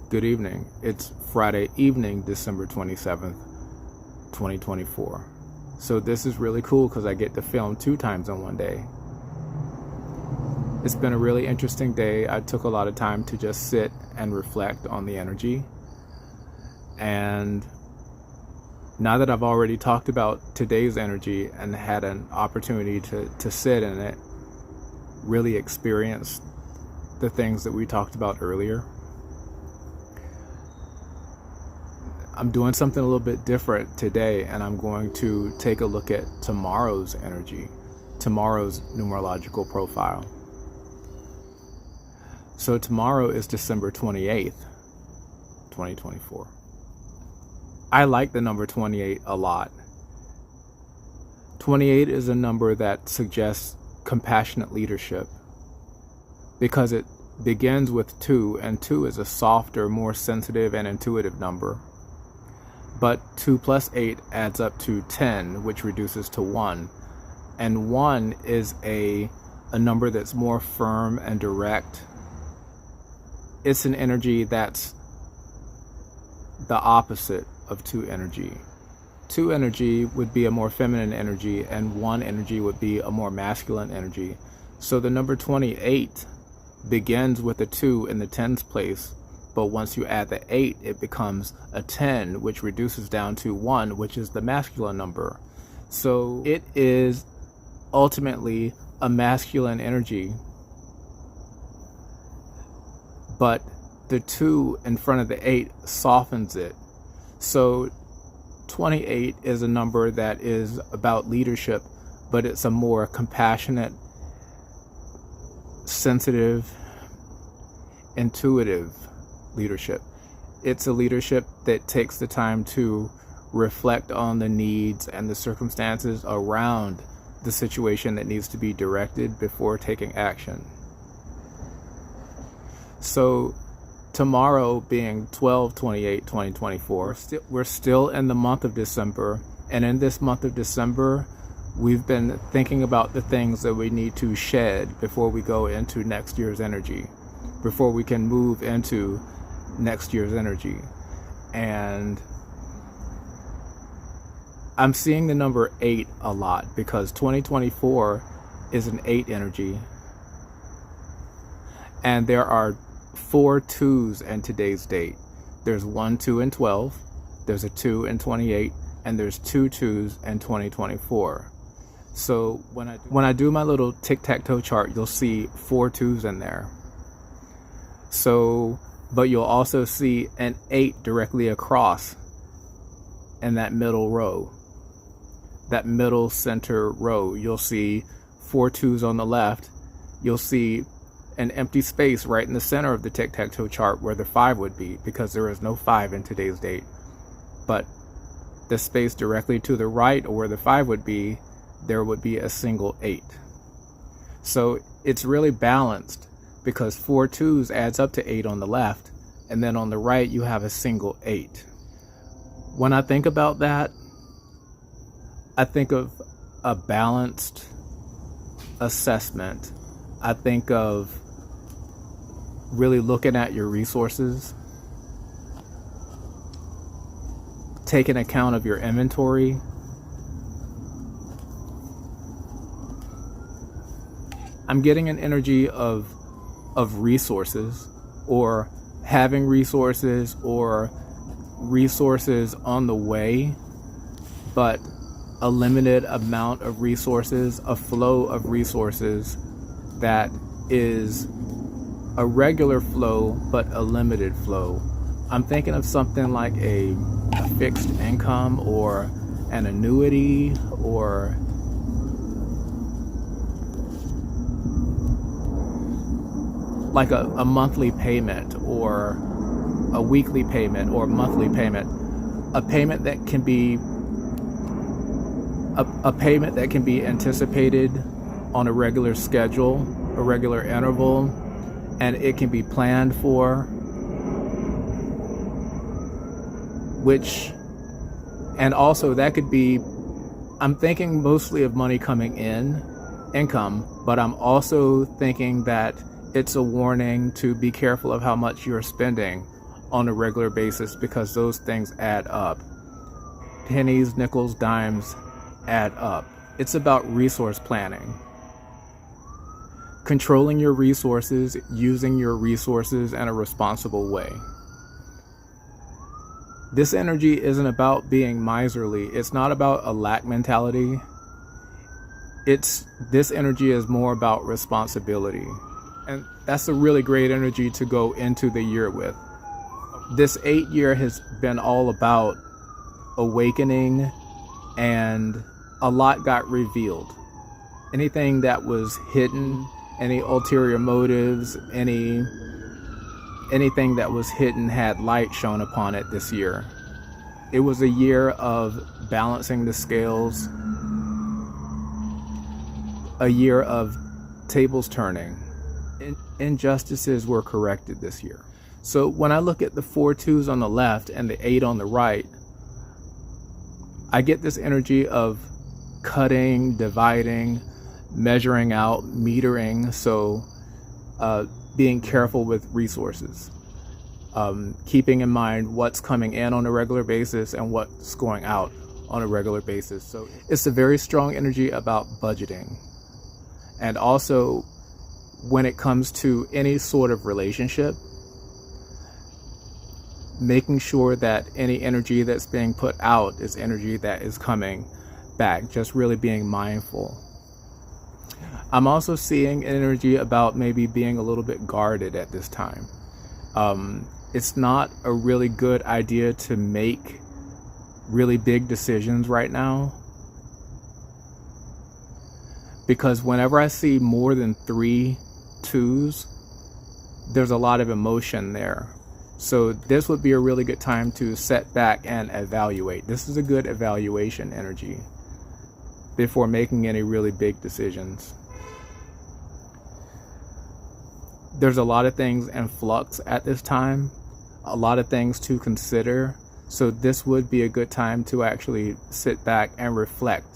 Good evening. It's Friday evening, December 27th, 2024. So this is really cool because I get to film 2 times in one day. It's been a really interesting day. I took a lot of time to just sit and reflect on the energy. And now that I've already talked about today's energy and had an opportunity to sit in it, really experience the things that we talked about earlier, I'm doing something a little bit different today, and I'm going to take a look at tomorrow's energy, tomorrow's numerological profile. So tomorrow is December 28th, 2024. I like the number 28 a lot. 28 is a number that suggests compassionate leadership because it begins with 2, and 2 is a softer, more sensitive and intuitive number. But 2 plus 8 adds up to 10, which reduces to 1. And 1 is a number that's more firm and direct. It's an energy that's the opposite of 2 energy. 2 energy would be a more feminine energy, and 1 energy would be a more masculine energy. So the number 28 begins with a 2 in the tens place, but once you add the 8, it becomes a 10, which reduces down to 1, which is the masculine number. So it is ultimately a masculine energy, but the 2 in front of the 8 softens it. So 28 is a number that is about leadership, but it's a more compassionate, sensitive, intuitive leadership. It's a leadership that takes the time to reflect on the needs and the circumstances around the situation that needs to be directed before taking action. So tomorrow being 12/28/2024, we're still in the month of December, and in this month of December we've been thinking about the things that we need to shed before we go into next year's energy, before we can move into next year's energy. And I'm seeing the number 8 a lot because 2024 is an 8 energy, and there are 4 2s in today's date. There's 1 2 and 12, there's a 2 and 28, and there's 2 2s in 2024. So when I do my little tic-tac-toe chart, you'll see 4 2s in there. So but you'll also see an 8 directly across in that middle row, that middle center row. You'll see 4 2s on the left. You'll see an empty space right in the center of the tic-tac-toe chart where the 5 would be, because there is no 5 in today's date. But the space directly to the right, or where the 5 would be, there would be a single 8. So it's really balanced, because 4 2s adds up to 8 on the left, and then on the right you have a single 8. When I think about that, I think of a balanced assessment. I think of really looking at your resources, taking account of your inventory, I'm getting an energy of resources, or having resources, or resources on the way, but a limited amount of resources, a flow of resources that is a regular flow but a limited flow. I'm thinking of something like a fixed income, or an annuity, or like a monthly payment, or a weekly payment, or monthly payment, a payment that can be a payment that can be anticipated on a regular schedule, a regular interval, and it can be planned for, which, and also that could be, I'm thinking mostly of money coming in, income, but I'm also thinking that it's a warning to be careful of how much you're spending on a regular basis, because those things add up. Pennies, nickels, dimes add up. It's about resource planning. Controlling your resources, using your resources in a responsible way. This energy isn't about being miserly. It's not about a lack mentality. This energy is more about responsibility. And that's a really great energy to go into the year with. This 8 year has been all about awakening, and a lot got revealed. Anything that was hidden, any ulterior motives, anything that was hidden had light shone upon it this year. It was a year of balancing the scales, a year of tables turning. Injustices were corrected this year. So when I look at the 4 2s on the left and the 8 on the right, I get this energy of cutting, dividing, measuring out, metering. So being careful with resources, keeping in mind what's coming in on a regular basis and what's going out on a regular basis. So it's a very strong energy about budgeting. And also, when it comes to any sort of relationship, making sure that any energy that's being put out is energy that is coming back, just really being mindful. I'm also seeing energy about maybe being a little bit guarded at this time. It's not a really good idea to make really big decisions right now, because whenever I see more than 3 2s, there's a lot of emotion there. So this would be a really good time to set back and evaluate. This is a good evaluation energy before making any really big decisions. There's a lot of things in flux at this time, a lot of things to consider. So this would be a good time to actually sit back and reflect,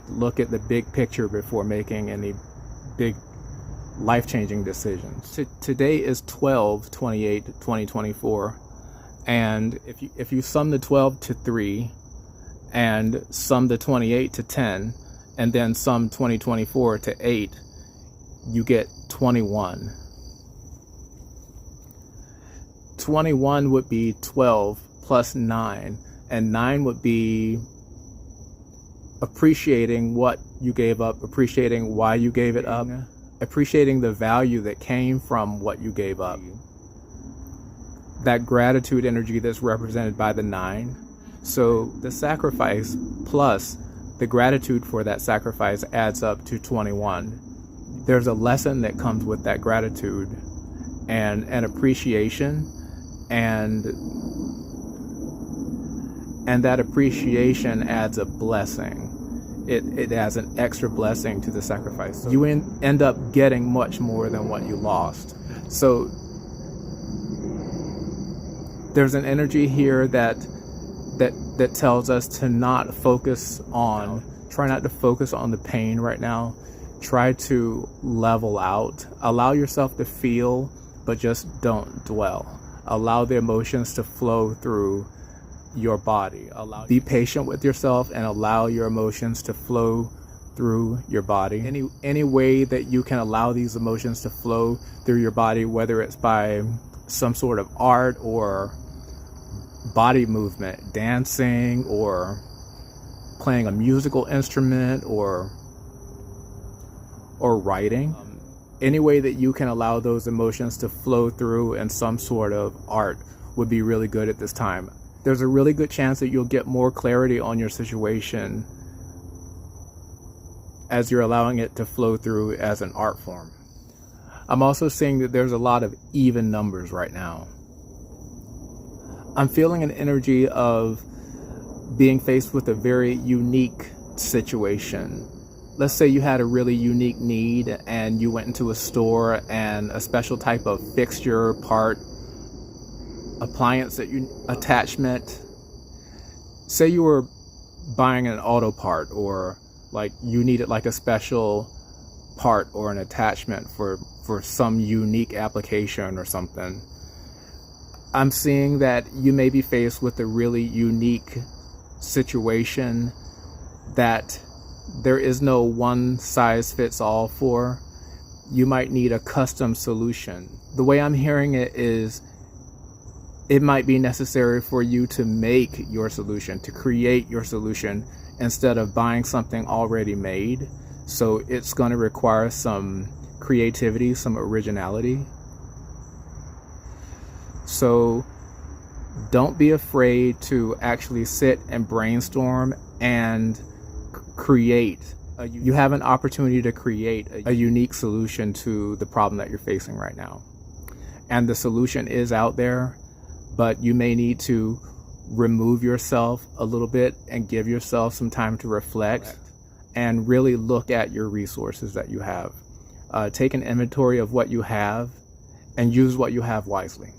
look at the big picture before making any big life-changing decisions. Today is 12/28/2024, and if you sum the 12 to 3 and sum the 28 to 10 and then sum 2024 to 8, you get 21. 21 would be 12 plus 9, and 9 would be appreciating what you gave up, appreciating why you gave it up, appreciating the value that came from what you gave up. That gratitude energy that's represented by the 9. So the sacrifice plus the gratitude for that sacrifice adds up to 21. There's a lesson that comes with that gratitude and an appreciation, and that appreciation adds a blessing. It adds an extra blessing to the sacrifice. So you end up getting much more than what you lost. So there's an energy here that tells us to not focus on, try not to focus on the pain right now. Try to level out. Allow yourself to feel, but just don't dwell. Allow the emotions to flow through your body. Be patient with yourself and allow your emotions to flow through your body. Any way that you can allow these emotions to flow through your body, whether it's by some sort of art or body movement, dancing or playing a musical instrument or writing. Any way that you can allow those emotions to flow through in some sort of art would be really good at this time. There's a really good chance that you'll get more clarity on your situation as you're allowing it to flow through as an art form. I'm also seeing that there's a lot of even numbers right now. I'm feeling an energy of being faced with a very unique situation. Let's say you had a really unique need and you went into a store and a special type of fixture, part, appliance attachment. Say you were buying an auto part, or like you needed like a special part or an attachment for some unique application or something. I'm seeing that you may be faced with a really unique situation that there is no one size fits all for. You might need a custom solution. The way I'm hearing it is it might be necessary for you to make your solution, to create your solution instead of buying something already made. So it's going to require some creativity, some originality. So don't be afraid to actually sit and brainstorm and create. You have an opportunity to create a unique solution to the problem that you're facing right now. And the solution is out there, but you may need to remove yourself a little bit and give yourself some time to reflect and really look at your resources that you have. Take an inventory of what you have and use what you have wisely.